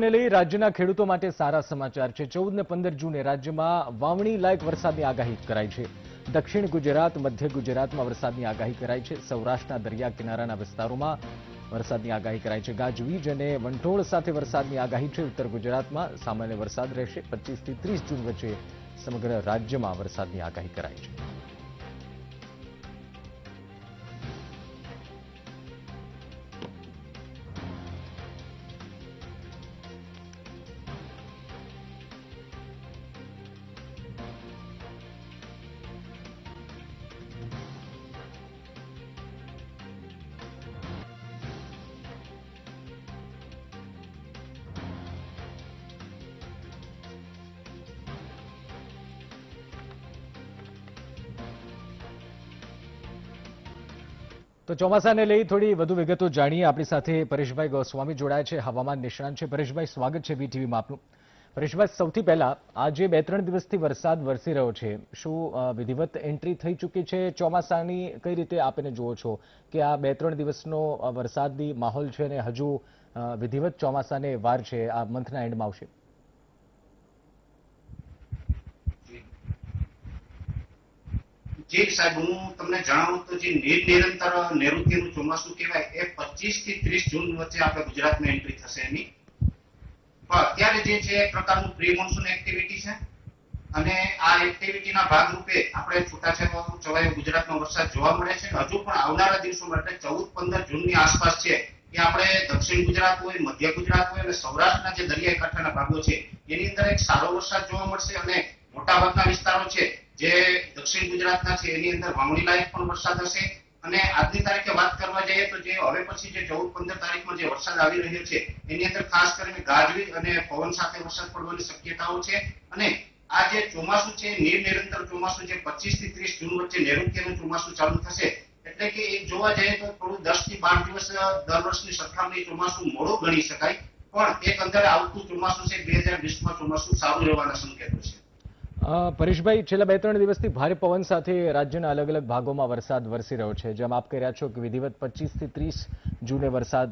ચોમાસાને લઈ રાજ્યના ખેડૂતો માટે સારા સમાચાર છે। 14 ને 15 જૂને રાજ્યમાં વાવણી લાયક વરસાદની આગાહી કરાઈ છે। દક્ષિણ ગુજરાત, મધ્ય ગુજરાતમાં વરસાદની આગાહી કરાઈ છે। સૌરાષ્ટ્રના દરિયા કિનારાના વિસ્તારોમાં વરસાદની આગાહી કરાઈ છે। ગાજવીજ અને વંટોળ સાથે વરસાદની આગાહી છે। ઉત્તર ગુજરાતમાં સામાન્ય વરસાદ રહેશે। 25 થી 30 જૂન વચ્ચે સમગ્ર રાજ્યમાં વરસાદની આગાહી કરાઈ છે। તો ચોમાસાને લઈ થોડી વધુ વિગતો જાણીએ। આપણી સાથે પરેશભાઈ ગોસ્વામી જોડાયા છે, હવામાન નિષ્ણાંત છે। પરેશભાઈ, સ્વાગત છે વીટીવીમાં આપનું। પરેશભાઈ, સૌથી પહેલા આજે 2-3 દિવસથી વરસાદ વરસી રહ્યો છે, શું વિધિવત એન્ટ્રી થઈ ચૂકી છે ચોમાસાની? કઈ રીતે આપને જુઓ છો કે આ 2-3 દિવસનો વરસાદી માહોલ છે અને હજુ વિધિવત ચોમાસાને વાર છે, આ મંથના એન્ડમાં આવશે? જી સાહેબ, હું તમને જણાવું તો જે નિરંતર નૈઋત્યનું ચોમાસું કહેવાય એ 25 થી 30 જૂન વચ્ચે આપણે ગુજરાતમાં એન્ટ્રી થશે એની। પણ અત્યારે જે છે એક પ્રકારનું પ્રી મોન્સૂન એક્ટિવિટી છે અને આ એક્ટિવિટીના ભાગરૂપે આપણે છૂટાછવાયા ગુજરાતમાં વરસાદ જોવા મળે છે। હજુ પણ આવનારા દિવસોમાં એટલે 14-15 જૂનની આસપાસ છે કે આપણે દક્ષિણ ગુજરાત હોય, મધ્ય ગુજરાત હોય અને સૌરાષ્ટ્રના જે દરિયાઈ કાંઠાના ભાગો છે એની અંદર એક સારો વરસાદ જોવા મળશે અને મોટાભાગના વિસ્તારો છે જે દક્ષિણ ગુજરાતના છે એની અંદર વાવણી લાયક પણ વરસાદ હશે। અને આજની તારીખે વાત કરવા જઈએ તો જે હવે પછી જે 14-15 તારીખમાં જે વરસાદ આવી રહ્યો છે એની અંદર ખાસ કરીને ગાજવીજ અને પવન સાથે વરસાદ પડવાની શક્યતાઓ છે। અને આ જે ચોમાસું છે નિરંતર ચોમાસું જે 25 થી 30 જૂન વચ્ચે નૈઋત્યનું ચોમાસું ચાલુ થશે, એટલે કે એક જોવા જઈએ તો થોડું 10 થી 12 દિવસ દર વર્ષની સરખામણી ચોમાસું મોડું ગણી શકાય, પણ એક અંતરે આવતું ચોમાસું છે 2020માં ચોમાસું સારું રહેવાના સંકેતો છે। પરેશભાઈ, છેલ્લા 2-3 દિવસથી ભારે પવન સાથે રાજ્યના અલગ અલગ ભાગોમાં વરસાદ વરસી રહ્યો છે। જેમ આપ કહી રહ્યા છો કે વિધિવત 25 થી 30 જૂને વરસાદ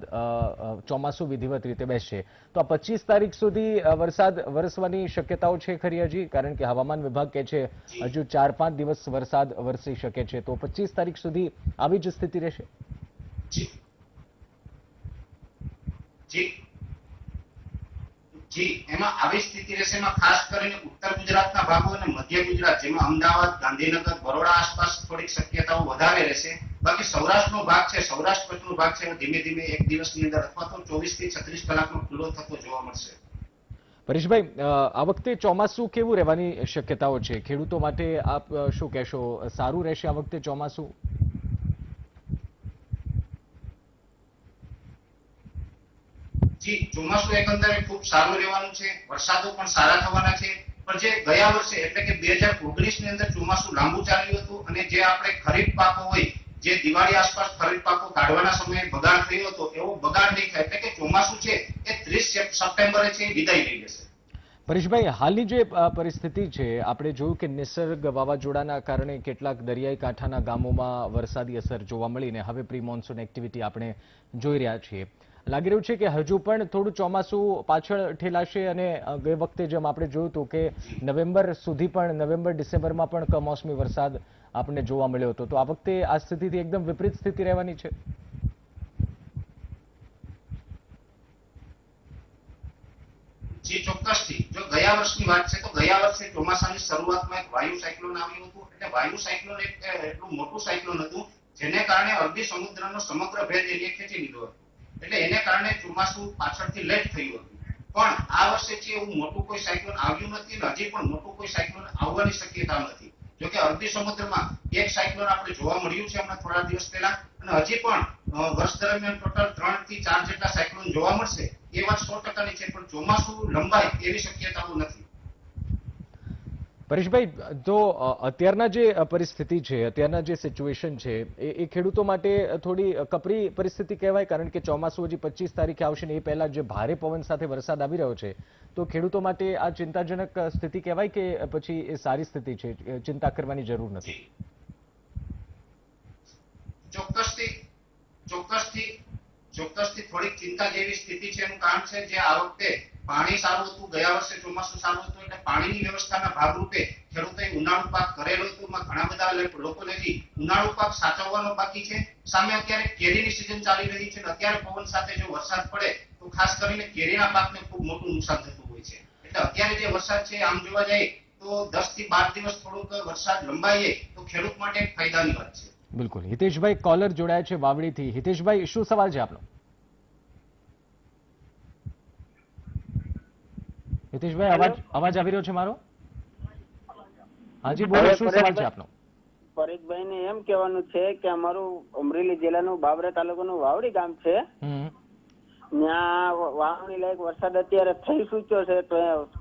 ચોમાસું વિધિવત રીતે બેસશે, તો આ 25 તારીખ સુધી વરસાદ વરસવાની શક્યતાઓ છે ખરી હજી? કારણ કે હવામાન વિભાગ કહે છે હજુ 4-5 દિવસ વરસાદ વરસી શકે છે, તો 25 તારીખ સુધી આવી જ સ્થિતિ રહેશે? જી, એમાં આવી સ્થિતિ રહેશે। એમાં ખાસ કરીને ઉત્તર ગુજરાતના ભાગો અને મધ્ય ગુજરાત જેમાં અમદાવાદ, ગાંધીનગર, બરોડા આસપાસ થોડીક શક્યતાઓ વધારે રહેશે। બાકી સૌરાષ્ટ્રનો ભાગ છે, સૌરાષ્ટ્ર કચ્છનો ભાગ છે, ધીમે ધીમે એક દિવસની અંદર અથવા તો 24 થી 36 કલાકમાં ખુલ્લો થતો જોવા મળશે। પરેશભાઈ, આ વખતે ચોમાસું કેવું રહેવાની શક્યતાઓ છે ખેડૂતો માટે? આપ શું કહેશો, સારું રહેશે આ વખતે ચોમાસું? જી, ચોમાસું એકંદરે ખૂબ સારું રહેવાનું છે, વરસાદો પણ સારા થવાના છે। પણ જે ગયા વર્ષે એટલે કે 2019 ની અંદર ચોમાસું લાંબુ ચાલ્યું હતું અને જે આપણે ખરીફ પાકો હોય, જે દિવાળી આસપાસ ખરીફ પાકો કાઢવાના સમયે બગાડ થયો હતો, એવો બગાડ નહીં થાય। એટલે કે ચોમાસું છે એ 30 સપ્ટેમ્બરે છે વિદાય લઈ લેશે। પરેશભાઈ, હાલની જે પરિસ્થિતિ છે, આપણે જોયું કે નિસર્ગ વાવાઝોડાના કારણે કેટલાક દરિયાઈ કાંઠાના ગામોમાં વરસાદી અસર જોવા મળીને હવે પ્રી મોન્સૂન એક્ટિવિટી આપણે જોઈ રહ્યા છીએ। લાગી રહ્યું છે કે હજુ પણ થોડું ચોમાસું પાછળ ઠેલાશે અને ગઈ વખતે જેમ આપણે જોયું હતું કે નવેમ્બર સુધી પણ, નવેમ્બર-ડિસેમ્બરમાં પણ કમોસમી વરસાદ આપણને જોવા મળ્યો હતો, તો આ વખતે આ સ્થિતિથી એકદમ વિપરીત સ્થિતિ રહેવાની છે? જી, ચોક્કસથી। જો ગયા વર્ષની વાત છે તો ગયા વર્ષે ચોમાસાની શરૂઆતમાં એક વાયુ સાયક્લોન આવ્યું હતું। એટલે વાયુ સાયક્લોન એટલું મોટું સાયક્લોન હતું જેને કારણે અરબી સમુદ્રનો સમગ્ર ભેદ એને ખેંચી લીધો હતો, એટલે એને કારણે ચોમાસું પાછળથી લેટ થયું હતું। પણ આ વર્ષે છે એવું મોટું કોઈ સાયક્લોન આવ્યું નથી અને હજી પણ મોટું કોઈ સાયક્લોન આવવાની શક્યતા નથી। જોકે અરબી સમુદ્રમાં એક સાયક્લોન આપણે જોવા મળ્યું છે હમણાં થોડા દિવસ પહેલા, અને હજી પણ વર્ષ દરમિયાન ટોટલ 3 થી 4 જેટલા સાયક્લોન જોવા મળશે, એ વાત 100%ની છે। પણ ચોમાસું લંબાય એવી શક્યતાઓ નથી। પરેશભાઈ, તો અત્યારના જે પરિસ્થિતિ છે, અત્યારના જે સિચ્યુએશન છે, એ ખેડૂતો માટે થોડી કપરી પરિસ્થિતિ કહેવાય? કારણ કે ચોમાસું હજી 25 તારીખે આવશે ને એ પહેલા જે ભારે પવન સાથે વરસાદ આવી રહ્યો છે, તો ખેડૂતો માટે આ ચિંતાજનક સ્થિતિ કહેવાય કે પછી એ સારી સ્થિતિ છે, ચિંતા કરવાની જરૂર નથી? ચોક્કસથી થોડીક ચિંતા જેવી સ્થિતિ છે। એનું કારણ છે જે આ વખતે પાણી સારું હતું, ગયા વર્ષે ચોમાસું સારું હતું, એટલે પાણીની વ્યવસ્થાના ભાગરૂપે ખેડૂતોએ ઉનાળુ પાક કરેલો હતો. એમાં ઘણા બધા લોકોને હજી ઉનાળુ પાક સાચવવાનો બાકી છે. સામે અત્યારે કેરીની સિઝન ચાલી રહી છે, અત્યારે પવન સાથે જો વરસાદ પડે તો ખાસ કરીને કેરીના પાકને ખૂબ મોટું નુકસાન થતું હોય છે. એટલે અત્યારે જે વરસાદ છે, આમ જોવા જાય તો 10 થી 12 દિવસ થોડોક વરસાદ લંબાઈએ તો ખેડૂત માટે એક ફાયદાની વાત છે. બિલકુલ. હિતેશભાઈ કોલર જોડાયા છે વાવડીથી. હિતેશભાઈ, શું સવાલ છે આપનો? હિતેશભાઈ, અવાજ આવી રહ્યો છે મારો? હાજી બોલો, શું સવાલ છે આપનો? પરેશભાઈ ને એમ કહેવાનું છે કે અમારું અમરેલી જિલ્લાનું બાબરા તાલુકાનું વાવડી ગામ છે, ત્યાં વાવણી લાયક વરસાદ અત્યારે થઈ ચૂક્યો છે, તો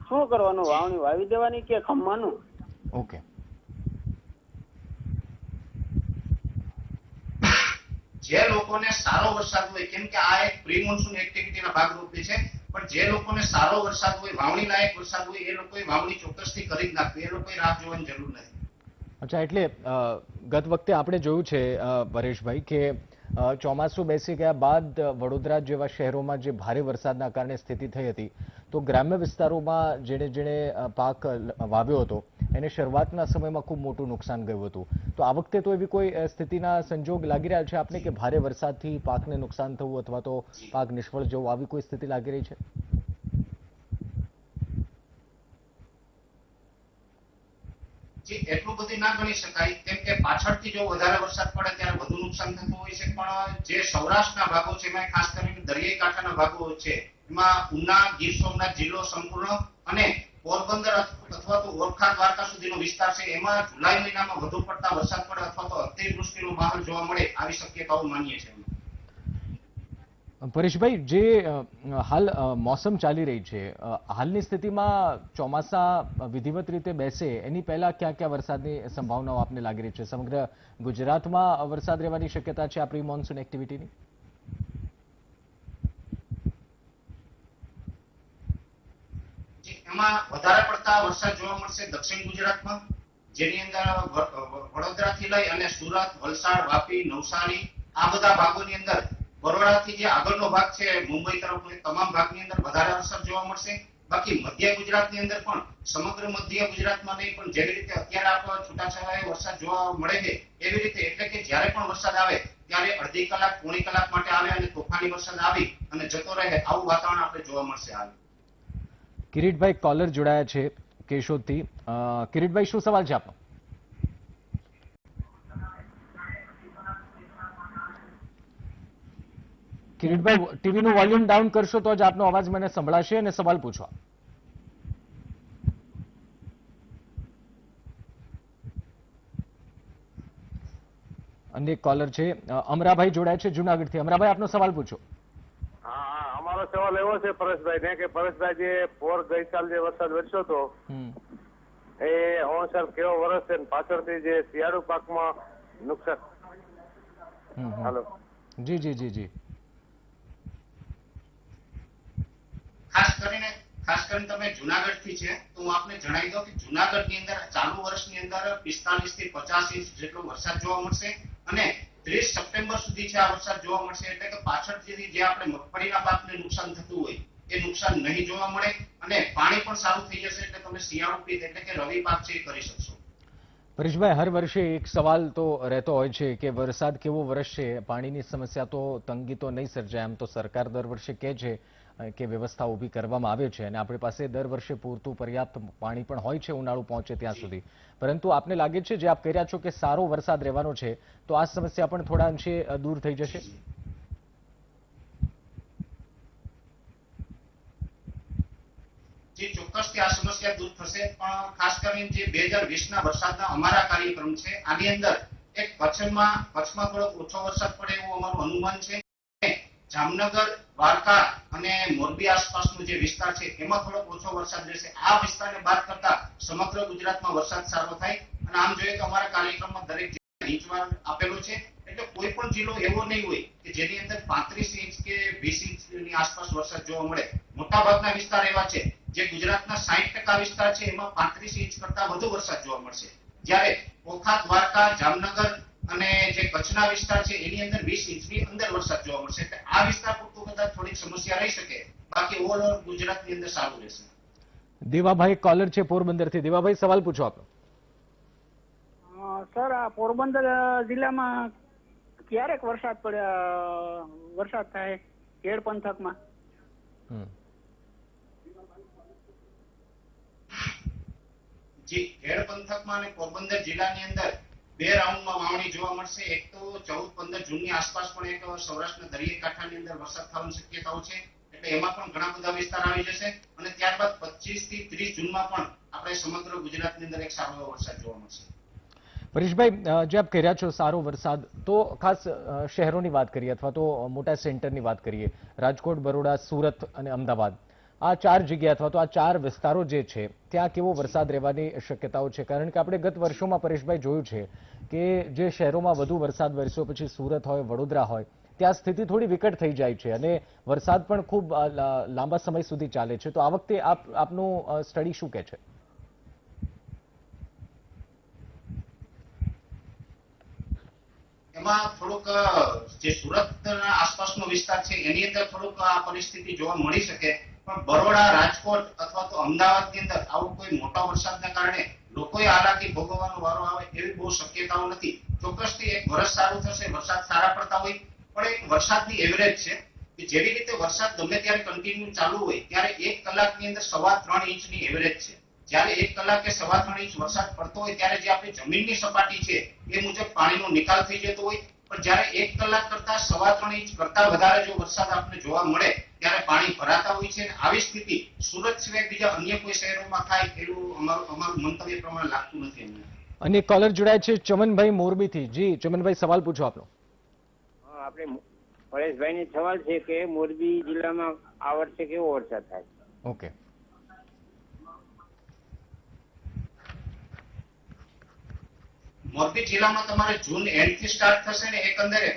શું કરવાનું? વાવણી વાવી દેવાની કે ખમવાનું? ઓકે, જે લોકોને સારો વરસાદ હોય, કેમ કે આ એક પ્રી મોન્સૂન એક્ટિવિટીના ભાગરૂપે છે, પણ જે લોકોને સારો વરસાદ હોય, વાવણી લાયક વરસાદ હોય, એ લોકોએ વાવણી ચોક્કસથી કરી જ નાખવી. એ લોકોએ રાહ જોવાની જરૂર નથી. અચ્છા, એટલે ગત વખતે આપણે જોયું છે પરેશભાઈ કે ચોમાસું બેસી ગયા બાદ વડોદરા જેવા શહેરોમાં જે ભારે વરસાદના કારણે સ્થિતિ થઈ હતી, તો ગ્રામ્ય વિસ્તારોમાં જેણે પાક વાવ્યો હતો એને શરૂઆતના સમયમાં ખૂબ મોટું નુકસાન ગયું હતું. તો આ વખતે તો એવી કોઈ સ્થિતિના સંજોગ લાગી રહ્યા છે આપને કે ભારે વરસાદથી પાકને નુકસાન થવું અથવા તો પાક નિષ્ફળ જવું, આવી કોઈ સ્થિતિ લાગી રહી છે? એટલું બધું ના ગણી શકાય, કેમ કે પાછળથી જો વધારે વરસાદ પડે ત્યારે વધુ નુકસાન થતું હોય છે. પણ જે સૌરાષ્ટ્રના ભાગો છે, એમાં ખાસ કરીને દરિયાઈ કાંઠાના ભાગો છે, એમાં ઉના, ગીર સોમનાથ જિલ્લો સંપૂર્ણ અને પોરબંદર અથવા તો ઓરખા, દ્વારકા સુધીનો વિસ્તાર છે, એમાં જુલાઈ મહિનામાં વધુ પડતા વરસાદ પડે અથવા તો અતિવૃષ્ટિનો માહોલ જોવા મળે, આવી શક્યતાઓ માનીએ છીએ. પરેશભાઈ, જે હાલ મોસમ ચાલી રહી છે, હાલની સ્થિતિમાં ચોમાસા વિધિવત રીતે બેસે એની પહેલા ક્યાં ક્યાં વરસાદની સંભાવનાઓ આપને લાગી રહી છે? સમગ્ર ગુજરાતમાં વરસાદ રહેવાની શક્યતા છે આ પ્રી મોન્સૂન એક્ટિવિટીની? એમાં વધારે પડતા વરસાદ જોવા મળશે દક્ષિણ ગુજરાતમાં, જેની અંદર વડોદરાથી લઈ અને સુરત, વલસાડ, વાપી, નવસારી આ બધા ભાગોની અંદર, બરોડાથી જે આગળનો ભાગ છે મુંબઈ તરફનો, તમામ ભાગની અંદર વધારે વરસાદ જોવા મળશે. બાકી મધ્ય ગુજરાતની અંદર પણ, સમગ્ર મધ્ય ગુજરાતમાં નહીં પણ જેવી રીતે અત્યારે આપણે છૂટાછવાયા વરસાદ જોવા મળે છે એવી રીતે, એટલે કે જ્યારે પણ વરસાદ આવે ત્યારે અડધી કલાક, પોણી કલાક માટે આવે અને તોફાની વરસાદ આવી અને જતો રહે, આવું વાતાવરણ આપણે જોવા મળશે હાલ. કિરીટભાઈ કોલર જોડાયા છે કેશોદથી. કિરીટભાઈ, શું સવાલ છે આપનો? કિરીટભાઈ, ટીવીનું વોલ્યુમ ડાઉન કરશો તો જ આપનો અવાજ મને સંભળાશે અને સવાલ પૂછવા. અન્ય કોલર છે અમરાભાઈ જોડાય છે જુનાગઢથી. અમરાભાઈ, આપનો સવાલ પૂછો. અમારો સવાલ એવો છે પરેશભાઈ ને કે પરેશભાઈ, જે ગઈ સાલ જે વરસાદ વરસ્યો હતો એ ઓણસર કેવો વરસ છે, પાછળથી જે શિયાળુ પાકમાં નુકસાન? હાલો. જી જી જી જી. ખાસ કરીને તમે જુનાગઢથી છે તો હું આપને જણાવી દઉં કે જુનાગઢની અંદર ચાલુ વર્ષની અંદર 45 થી 50 ઇંચ જેટલો વરસાદ જોવા મળશે અને 30 સપ્ટેમ્બર સુધી છે આ વરસાદ જોવા મળશે. એટલે કે પાછળથી જે આપણે મગફળીના પાકને નુકસાન થતું હોય એ નુકસાન નહીં જોવા મળે અને પાણી પણ સારું થઈ જશે, એટલે તમે શિયાળુ પીક એટલે કે રવિ પાક છે એ કરી શકશો. પરેશભાઈ, હર વર્ષે એક સવાલ તો રહેતો હોય છે કે વરસાદ કેવો વરસશે, પાણીની સમસ્યા તો તંગી તો નહીં સર્જાય. આમ તો સરકાર દર વર્ષે કહે છે કે વ્યવસ્થા ઊભી કરવામાં આવે છે અને આપણી પાસે દર વર્ષે પૂરતું પર્યાપ્ત પાણી પણ હોય છે ઉનાળુ પહોંચે ત્યાં સુધી. પરંતુ આપને લાગે છે જે આપ કહી રહ્યા છો કે સારો વરસાદ રહેવાનો છે તો આ સમસ્યા પણ થોડા અંશે દૂર થઈ જશે? જે ચોક્કસથી આ સમસ્યા દૂર થશે, પણ ખાસ કરીને જે 2020ના વરસાદના અમારા કાર્યક્રમ છે આની અંદર એક કચ્છમાં થોડો ઓછો વરસાદ પડે એવું અમારું અનુમાન છે. જામનગર, દ્વારકા અને મોરબી આસપાસનો જે વિસ્તાર છે એમાં થોડો ઓછો વરસાદ રહેશે. આ વિસ્તારને બાદ કરતા સમગ્ર ગુજરાતમાં વરસાદ સારો થાય. અને આમ જોઈએ તો અમારા કાર્યક્રમમાં દરેક જગ્યાએ ઇંચવાર આપેલો છે, એટલે કોઈ પણ જિલ્લો એવો નહીં હોય કે જેની અંદર 35 ઇંચ કે 20 ઇંચની આસપાસ વરસાદ જોવા મળે. મોટાભાગના વિસ્તાર એવા છે જે ગુજરાતના 60% વિસ્તાર છે એમાં 35 ઇંચ કરતા વધુ વરસાદ જોવા મળશે. જ્યારે ઓખા, દ્વારકા, જામનગર અને જે કચ્છના વિસ્તાર છે એની અંદર 20 ઇંચની અંદર વરસાદ જોવા મળશે. એટલે આ વિસ્તાર પૂરતું કદાચ થોડીક સમસ્યા રહી શકે, બાકી ઓવરઓલ ગુજરાતની અંદર સારું રહેશે. દેવાભાઈ કોલર છે પોરબંદરથી. દેવાભાઈ, સવાલ પૂછો આપનો. સર, આ પોરબંદર જિલ્લામાં ક્યારેક વરસાદ થાય ખેડ પંથકમાં? જી, ખેડ પંથકમાં અને પોરબંદર જિલ્લાની અંદર 2 રાઉન્ડમાં વાવણી જોવા મળશે. એક તો 14-15 જૂનની આસપાસ પણ એક સૌરાષ્ટ્રના દરિયાઈ કાંઠાની અંદર વરસાદ થવાની શક્યતાઓ છે, એટલે એમાં પણ ઘણા બધા વિસ્તાર આવી જશે. અને ત્યારબાદ 25 થી 30 જૂનમાં પણ આપણે સમગ્ર ગુજરાતની અંદર એક સારો એવો વરસાદ જોવા મળશે. પરેશભાઈ, જે આપ કહી રહ્યા છો સારો વરસાદ, તો ખાસ શહેરોની વાત કરીએ અથવા તો મોટા સેન્ટરની વાત કરીએ, રાજકોટ, બરોડા, સુરત અને અમદાવાદ, આ 4 જગ્યા અથવા તો આ 4 વિસ્તારો જે છે ત્યાં કેવો વરસાદ રહેવાની શક્યતાઓ છે? કારણ કે આપણે ગત વર્ષોમાં પરેશભાઈ જોયું છે કે જે શહેરોમાં વધુ વરસાદ વરસ્યો પછી સુરત હોય, વડોદરા હોય, ત્યાં સ્થિતિ થોડી વિકટ થઈ જાય છે અને વરસાદ પણ ખૂબ લાંબા સમય સુધી ચાલે છે. તો આ વખતે આપનું સ્ટડી શું કહે છે? એમાં થોડુંક જે સુરતના આસપાસનો વિસ્તાર છે એની અંદર થોડુંક આ પરિસ્થિતિ જોવા મળી શકે, પણ બરોડા, રાજકોટ અથવા તો અમદાવાદની અંદર આવું કોઈ મોટા વરસાદના કારણે લોકોએ હાલાકી ભોગવવાનો વારો આવે એવી બહુ શક્યતાઓ નથી. ચોક્કસથી એક વર્ષ સારું થશે, વરસાદ સારા પડતા હોય, પણ એક વરસાદની એવરેજ છે કે જેવી રીતે વરસાદ ગમે ત્યારે કન્ટિન્યુ ચાલુ હોય ત્યારે 1 કલાકની અંદર 3.25 ઇંચની એવરેજ છે. જ્યારે 1 કલાકે 3.25 ઇંચ વરસાદ પડતો હોય ત્યારે જે આપણી જમીનની સપાટી છે એ મુજબ પાણીનો નિકાલ થઈ જતો હોય, પણ જ્યારે 1 કલાક કરતા 3.25 ઇંચ કરતા વધારે જો વરસાદ આપણે જોવા મળે ત્યારે પાણી ભરાતા હોય છે. આવી સ્થિતિ સુરત સિવાય બીજા અન્ય કોઈ શહેરોમાં થાય એવું અમારું મંતવ્ય પ્રમાણે લાગતું નથી અમને. અને કોલર જોડાય છે ચમનભાઈ મોરબીથી. જી ચમનભાઈ, સવાલ પૂછો આપનો. આપણે પરેશભાઈને સવાલ છે કે મોરબી જિલ્લામાં આ વર્ષે કેવો વરસાદ થાય? ઓકે. મોરબી જિલ્લામાં તમારે જૂન એન્ડ થી સ્ટાર્ટ થશે ને એકંદરે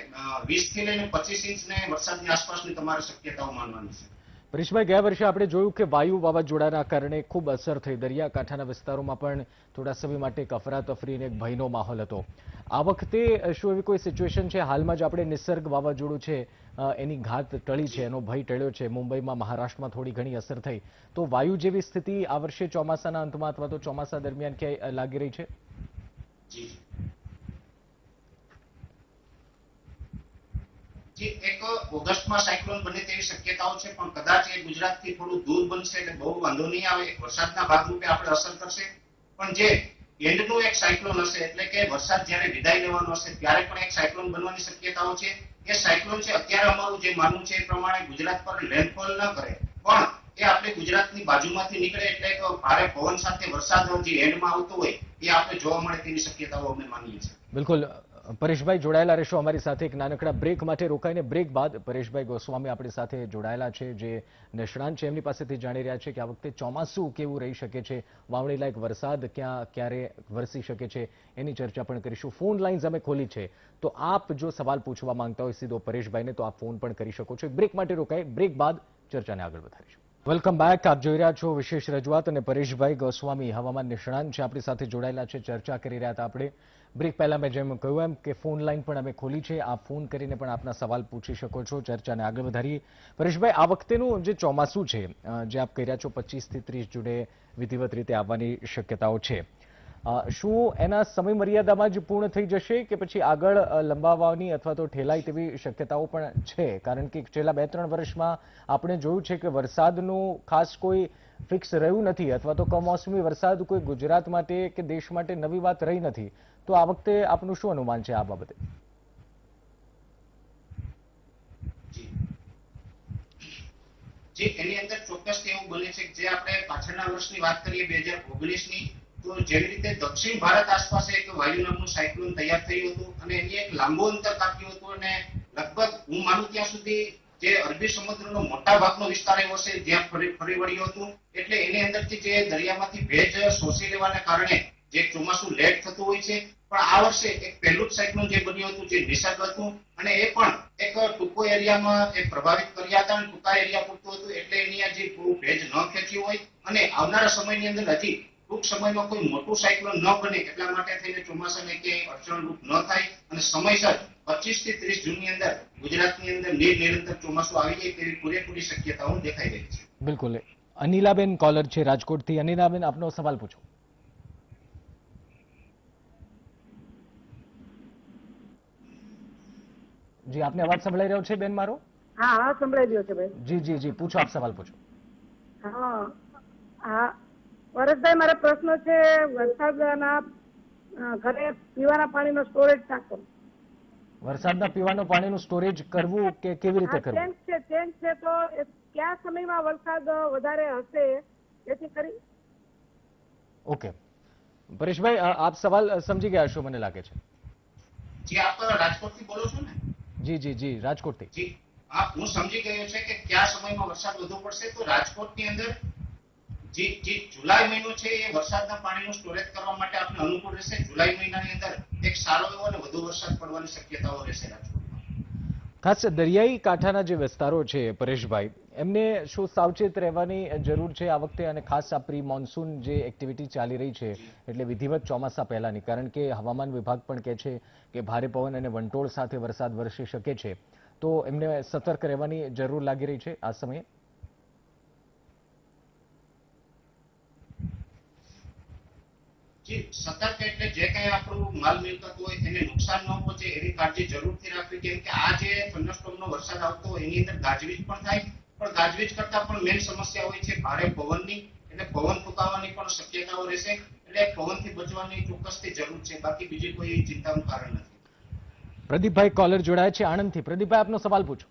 20 થી લઈને 25 ઇંચને વરસાદની આસપાસની તમારે શક્યતાઓ માનવાની છે. પરેશભાઈ, ગયા વર્ષે આપણે જોયું કે વાયુ વાવાઝોડાના કારણે ખૂબ અસર થઈ, દરિયાકાંઠાના વિસ્તારોમાં પણ થોડા સમય માટે એક અફરાતફરી અને એક ભયનો માહોલ હતો. આ વખતે શું એવી કોઈ સિચ્યુએશન છે? હાલમાં જ આપણે નિસર્ગ વાવાઝોડું છે એની ઘાત ટળી છે, એનો ભય ટળ્યો છે, મુંબઈમાં, મહારાષ્ટ્રમાં થોડી ઘણી અસર થઈ, તો વાયુ જેવી સ્થિતિ આ વર્ષે ચોમાસાના અંતમાં અથવા તો ચોમાસા દરમિયાન ક્યાંય લાગી રહી છે? એક ઓગસ્ટમાં સાયક્લોન બને તેવી શક્યતાઓ છે, પણ કદાચ એ ગુજરાતથી થોડું દૂર બનશે એટલે બહુ વાંધો નહીં આવે. વરસાદના ભાગરૂપે આપણે અસર કરશે, પણ જે એન્ડનું એક સાયક્લોન હશે એટલે કે વરસાદ જ્યારે વિદાય લેવાનો હશે ત્યારે પણ એક સાયક્લોન બનવાની શક્યતાઓ છે. એ સાયક્લોન છે અત્યારે અમારું જે માનવું છે એ પ્રમાણે ગુજરાત પર લેન્ડફોલ ન કરે, પણ એ આપણે ગુજરાતની બાજુમાંથી નીકળે એટલે એક ભારે પવન સાથે વરસાદ જે એન્ડમાં આવતો હોય એ આપણે જોવા મળે તેવી શક્યતાઓ અમે માનીએ છીએ. બિલકુલ. પરેશભાઈ જોડાયેલા રહેશો અમારી સાથે. એક નાનકડા બ્રેક માટે રોકાઈને બ્રેક બાદ પરેશભાઈ ગોસ્વામી આપણી સાથે જોડાયેલા છે, જે નિષ્ણાંત છે, એમની પાસેથી જાણી રહ્યા છે કે આ વખતે ચોમાસું કેવું રહી શકે છે, વાવણી લાયક વરસાદ ક્યારે વરસી શકે છે, એની ચર્ચા પણ કરીશું. ફોન લાઇન્સ અમે ખોલી છે, તો આપ જો સવાલ પૂછવા માંગતા હોય સીધો પરેશભાઈને તો આપ ફોન પણ કરી શકો છો. બ્રેક માટે રોકાઈ, બ્રેક બાદ ચર્ચાને આગળ વધારીશું. Welcome back. આપ જોઈ રહ્યા છો વિશેષ રજૂઆત અને પરેશભાઈ ગોસ્વામી હવામાન નિષ્ણાંત છે, આપણી સાથે જોડાયેલા છે. ચર્ચા કરી રહ્યા હતા આપણે. બ્રેક પહેલા મેં જેમ કહ્યું એમ કે ફોન લાઈન પણ અમે ખોલી છે, આપ ફોન કરીને પણ આપના સવાલ પૂછી શકો છો. ચર્ચાને આગળ વધારીએ. પરેશભાઈ, આ વખતેનું જે ચોમાસું છે, જે આપ કહી રહ્યા છો 25 થી 30 જૂને વિધિવત રીતે આવવાની શક્યતાઓ છે, શું એના સમય મર્યાદામાં જ પૂર્ણ થઈ જશે કે પછી આગળ લંબાવવાની અથવા તો ઠેલાય તેવી શક્યતાઓ પણ છે? કારણ કે છેલ્લા 2-3 વર્ષમાં આપણે જોયું છે કે વરસાદનું ખાસ કોઈ ફિક્સ રહ્યું નથી અથવા તો કમોસમી વરસાદ કોઈ ગુજરાત માટે કે દેશ માટે નવી વાત રહી નથી. તો આ વખતે આપનું શું અનુમાન છે આ બાબતે? એની અંદર ચોક્કસ એવું બને છે કે જે આપણે પાછળના વર્ષની વાત કરીએ 2019ની, તો જેવી રીતે દક્ષિણ ભારત આસપાસ એક વાયુ નામનું સાયક્લોન તૈયાર થયું હતું અને એની એક લાંબુ અંતર કાપ્યું હતું અને લગભગ હું માનું ત્યાં સુધી જે અરબી સમુદ્રનો મોટા ભાગનો વિસ્તાર એવો છે જ્યાં ફરી વળ્યું હતું, એટલે એની અંદરથી જે દરિયામાંથી ભેજ શોષી લેવાના કારણે જે ચોમાસું લેટ થતું હોય છે. પણ આ વર્ષે એક પહેલું જ સાયક્લોન જે બન્યું હતું જે નિસર્ગ હતું અને એ પણ એક ટૂંકો એરિયામાં એ પ્રભાવિત કર્યા હતા અને ટૂંકા એરિયા પૂરતું હતું, એટલે એની જે ભેજ ન ખેંચ્યું હોય અને આવનારા સમયની અંદર હજી ટૂંક સમયમાં કોઈ મોટું સાયક્લોન ન બને એટલા માટે થઈને ચોમાસાને ક્યાંય અડચણરૂપ ન થાય અને સમયસર 25 થી 30 જૂનની અંદર ગુજરાતની અંદર નિરંતર ચોમાસું આવી જાય તેવી પૂરેપૂરી શક્યતાઓ દેખાઈ રહી છે. બિલકુલ. અનિલાબેન કોલર છે રાજકોટથી. અનિલાબેન, આપનો સવાલ પૂછો. જી, આપને અવાજ સંભળાઈ રહ્યો છે બેન મારો? હા હા સંભળાઈ રહ્યો છે ભાઈ. જી જી જી, પૂછો, આપ સવાલ પૂછો. હા હા વરસભાઈ, મારો પ્રશ્ન છે વરસાદના ઘરે પીવાના પાણીનો સ્ટોરેજ નાખો. વરસાદના પીવાના પાણીનું સ્ટોરેજ કરવું કે કેવી રીતે કરવું? ટેન્ક છે તો કયા સમયમાં વરસાદ વધારે હશે જેથી કરી? ઓકે પરેશભાઈ, આપ સવાલ સમજી ગયા છો મને લાગે છે. જે આપ રાજકોટથી બોલો છો ને? જી જી જી, રાજકોટથી. જી હા, હું સમજી ગયો છે કે કયા સમયમાં વરસાદ વધુ પડશે. તો રાજકોટની અંદર જે જુલાઈ મહિનો છે એ વરસાદના પાણીનું સ્ટોરેજ કરવા માટે આપણે અનુકૂળ રહેશે. જુલાઈ મહિનાની અંદર એક સારો એવો અને વધુ વરસાદ પડવાની શક્યતાઓ રહેશે રાજકોટમાં. ખાસ દરિયાઈ કાંઠાના જે વિસ્તારો છે પરેશભાઈ, એમને શું સાવચેત રહેવાની જરૂર છે આ વખતે? અને ખાસ આ પ્રી મોન્સૂન જે એક્ટિવિટી ચાલી રહી છે એટલે વિધિવત ચોમાસા પહેલાની, કારણ કે હવામાન વિભાગ પણ કહે છે કે ભારે પવન અને વંટોળ સાથે વરસાદ વરસી શકે છે, તો એમને સતર્ક રહેવાની જરૂર લાગી રહી છે આ સમયે? જી, સતર્ક એટલે જે કંઈ આપણું માલ મિલકત હોય એને નુકસાન ન પહોંચે એવી કાળજી જરૂરથી રાખવી. કેમ કે આ જે થંડરસ્ટોર્મનો વરસાદ આવતો હોય એની અંદર ગાજવીજ પણ થાય, પણ ગાજવીજ કરતા પણ મેઇન સમસ્યા હોય છે ભારે પવનની. એટલે પવન ફૂંકાવાની પણ શક્યતાઓ રહેશે. એટલે પવનથી બચવાની ચોક્કસથી જરૂર છે, બાકી બીજી કોઈ ચિંતાનું કારણ નથી. પ્રદીપભાઈ કોલર જોડાયા છે આણંદથી. પ્રદીપભાઈ, આપનો સવાલ પૂછો.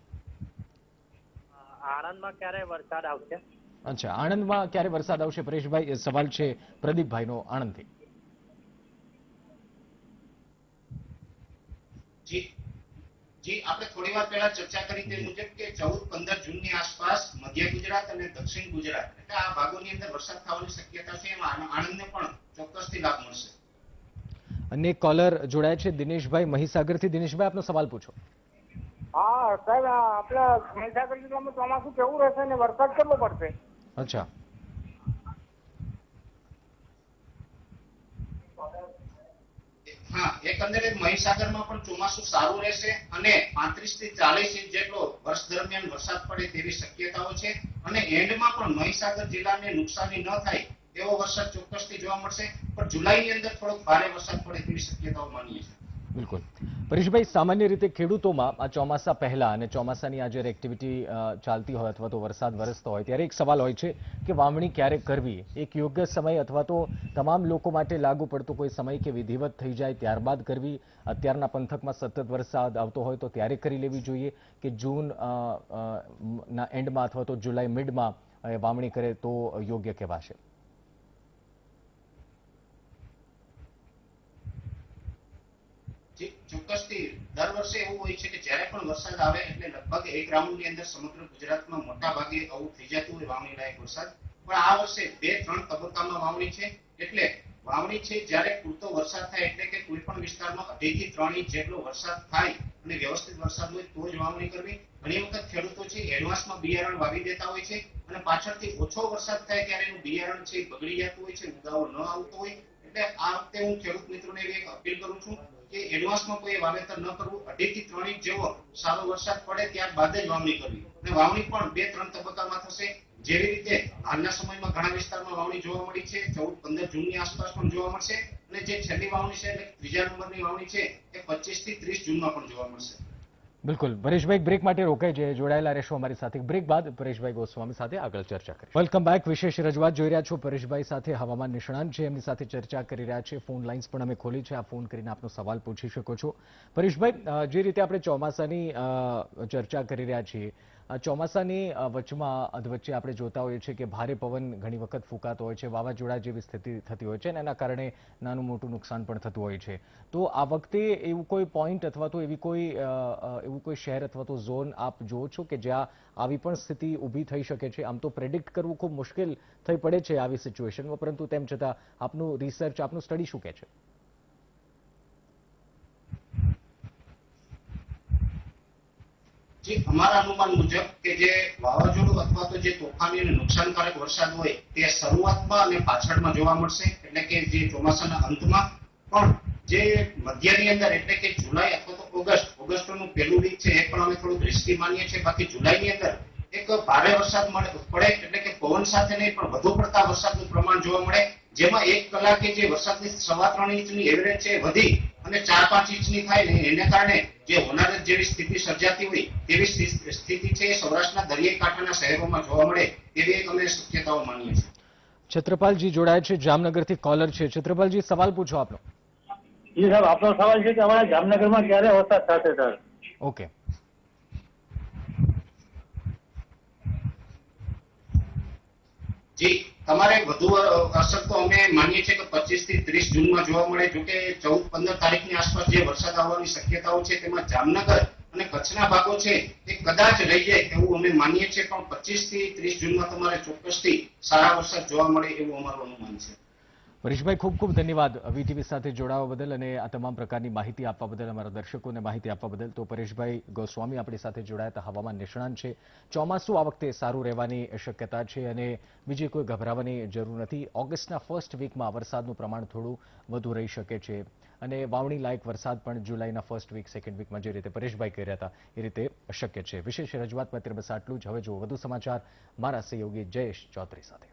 આણંદમાં ક્યારે વરસાદ આવશે? અચ્છા, આણંદમાં ક્યારે વરસાદ આવશે? પરેશભાઈ, સવાલ છે પ્રદીપભાઈનો આણંદથી. જી આપણે થોડી વાર પહેલા ચર્ચા કરી તે મુજબ કે 14-15 જૂનની આસપાસ મધ્ય ગુજરાત અને દક્ષિણ ગુજરાત એટલે આ ભાગોની અંદર વરસાદ થવાની શક્યતા છે. એમાં આણંદને પણ ચોક્કસથી લાભ મળશે. અને કોલર જોડાય છે દિનેશભાઈ મહીસાગરથી. દિનેશભાઈ, આપનો સવાલ પૂછો. હા સાહેબ, આપણા મહીસાગર જિલ્લામાં ચોમાસું કેવું રહેશે અને વરસાદ કેટલો પડશે? અચ્છા, હા, એકંદરે મહીસાગરમાં પણ ચોમાસું સારું રહેશે અને 35 થી 40 ઇંચ જેટલો વર્ષ દરમિયાન વરસાદ પડે તેવી શક્યતાઓ છે. અને એન્ડમાં પણ મહીસાગર જિલ્લાને નુકસાની ન થાય એવો વરસાદ ચોક્કસથી જોવા મળશે. પણ જુલાઈની અંદર થોડોક ભારે વરસાદ પડે તેવી શક્યતાઓ માનીએ છીએ. બિલકુલ. પરેશભાઈ, સામાન્ય રીતે ખેડૂતોમાં આ ચોમાસા પહેલા અને ચોમાસાની આ જ્યારે એક્ટિવિટી ચાલતી હોય અથવા તો વરસાદ વરસતો હોય ત્યારે એક સવાલ હોય છે કે વાવણી ક્યારે કરવી? એક યોગ્ય સમય અથવા તો તમામ લોકો માટે લાગુ પડતો કોઈ સમય કે વિધિવત થઈ જાય ત્યારબાદ કરવી? અત્યારના પંથકમાં સતત વરસાદ આવતો હોય તો ત્યારે કરી લેવી જોઈએ કે જૂન ના એન્ડમાં અથવા તો જુલાઈ મિડમાં વાવણી કરે તો યોગ્ય કહેવાશે? ચોક્કસથી દર વર્ષે એવું હોય છે કે જ્યારે પણ વરસાદ આવે એટલે લગભગ એક રાઉન્ડની અંદર સમગ્ર ગુજરાતમાં મોટા ભાગે આવું થઈ જતું હોય વાવણી લાયક વરસાદ. પણ આ વર્ષે 2-3 તબક્કામાં વાવણી છે. એટલે વાવણી છે જ્યારે પૂરતો વરસાદ થાય એટલે કે કોઈ પણ વિસ્તારમાં 2 થી 3 ઇંચ જેટલો વરસાદ થાય અને વ્યવસ્થિત વરસાદ હોય તો જ વાવણી કરવી. ઘણી વખત ખેડૂતો છે એડવાન્સમાં બિયારણ વાવી દેતા હોય છે અને પાછળથી ઓછો વરસાદ થાય ત્યારે એનું બિયારણ છે બગડી જતું હોય છે, ઉગાવો ન આવતો હોય. એટલે આ વખતે હું ખેડૂત મિત્રોને એવી એક અપીલ કરું છું કે એડવાન્સમાં કોઈ વાવેતર ન કરવું. 2 થી 3 ઇંચ જેવો સારો વરસાદ પડે ત્યારબાદ જ વાવણી કરવી. અને વાવણી પણ 2-3 તબક્કામાં થશે. જેવી રીતે હાલના સમયમાં ઘણા વિસ્તારમાં વાવણી જોવા મળી છે, 14-15 જૂનની આસપાસ પણ જોવા મળશે. અને જે છેલ્લી વાવણી છે એટલે ત્રીજા નંબરની વાવણી છે એ 25 થી 30 જૂનમાં પણ જોવા મળશે. બિલકુલ. પરેશભાઈ, બ્રેક માટે રોકાઈ જાય, જોડાયેલા રહેશો અમારી સાથે. બ્રેક બાદ પરેશભાઈ ગોસ્વામી સાથે આગળ ચર્ચા કરીશું. Welcome back. વિશેષ રજૂઆત જોઈ રહ્યા છો. પરેશભાઈ સાથે હવામાન નિષ્ણાંત છે, એમની સાથે ચર્ચા કરી રહ્યા છે. ફોન લાઇન્સ પણ અમે ખોલી છે, આ ફોન કરીને આપનો સવાલ પૂછી શકો છો. પરેશભાઈ, જે રીતે આપણે ચોમાસાની ચર્ચા કરી રહ્યા છીએ, ચોમાસાની વચમાં અધવચ્ચે આપણે જોતા હોઈએ છીએ કે ભારે પવન ઘણી વખત ફૂંકાતો હોય છે, વાવાઝોડા જેવી સ્થિતિ થતી હોય છે અને એના કારણે નાનું મોટું નુકસાન પણ થતું હોય છે. તો આ વખતે એવું કોઈ પોઈન્ટ અથવા તો એવું કોઈ શહેર અથવા તો ઝોન આપ જુઓ છો કે જ્યાં આવી પણ સ્થિતિ ઊભી થઈ શકે છે? આમ તો પ્રેડિક્ટ કરવું ખૂબ મુશ્કેલ થઈ પડે છે આવી સિચ્યુએશનમાં, પરંતુ તેમ છતાં આપનું રિસર્ચ, આપનું સ્ટડી શું કહે છે? જે અમારા અનુમાન મુજબ કે જે વાવાઝોડું અથવા તો જે તોફાની અને નુકસાનકારક વરસાદ હોય તે શરૂઆતમાં અને પાછળમાં જોવા મળશે. એટલે કે જે ચોમાસાના અંતમાં પણ જે મધ્યની અંદર એટલે કે જુલાઈ અથવા તો ઓગસ્ટનું પહેલું વીક છે એ પણ અમે થોડું રિસ્કી માનીએ છીએ. બાકી જુલાઈની અંદર એક ભારે વરસાદ પડે એટલે કે પવન સાથે નહીં પણ વધુ પડતા વરસાદનું પ્રમાણ જોવા મળે, જેમાં 1 કલાકે જે વરસાદની 3.5 ઇંચની એવરેજ છે વધી અને 4-5 ઇંચની થાય ને એને કારણે જે હોનારત જેવી સ્થિતિ સર્જાતી હોય તેવી સ્થિતિ છે એ સૌરાષ્ટ્રના દરિયાઈ કાંઠાના શહેરોમાં જોવા મળે તેવી એક અમે શક્યતાઓ માનીએ છીએ. છત્રપાલજી જોડાયા છે જામનગરથી કોલર છે. છત્રપાલજી, સવાલ પૂછો આપનો. જી સાહેબ, આપનો સવાલ છે કે અમારા જામનગરમાં ક્યારે વરસાદ થશે સર? ઓકે. જી, તમારે વધુ અસર તો અમે માનીએ છીએ કે 25 થી 30 જૂનમાં જોવા મળે. જોકે 14-15 તારીખની આસપાસ જે વરસાદ આવવાની શક્યતાઓ છે તેમાં જામનગર અને કચ્છના ભાગો છે એ કદાચ રહી જાય એવું અમે માનીએ છીએ, પણ 25 થી 30 જૂનમાં તમારે ચોક્કસથી સારા વરસાદ જોવા મળે એવું અમારું અનુમાન છે. પરેશભાઈ, ખૂબ ખૂબ ધન્યવાદ વીટીવી સાથે જોડાવા બદલ અને આ તમામ પ્રકારની માહિતી આપવા બદલ, અમારા દર્શકોને માહિતી આપવા બદલ. તો પરેશભાઈ ગોસ્વામી આપણી સાથે જોડાયા હતા, હવામાન નિષ્ણાંત છે. ચોમાસું આ વખતે સારું રહેવાની શક્યતા છે અને બીજી કોઈ ગભરાવાની જરૂર નથી. ઓગસ્ટના ફર્સ્ટ વીકમાં વરસાદનું પ્રમાણ થોડું વધુ રહી શકે છે અને વાવણી લાયક વરસાદ પણ જુલાઈના ફર્સ્ટ વીક સેકન્ડ વીકમાં જે રીતે પરેશભાઈ કહી રહ્યા હતા એ રીતે શક્ય છે. વિશેષ રજૂઆત માટે બસ આટલું જ. હવે જો વધુ સમાચાર મારા સહયોગી જયેશ ચૌધરી સાથે.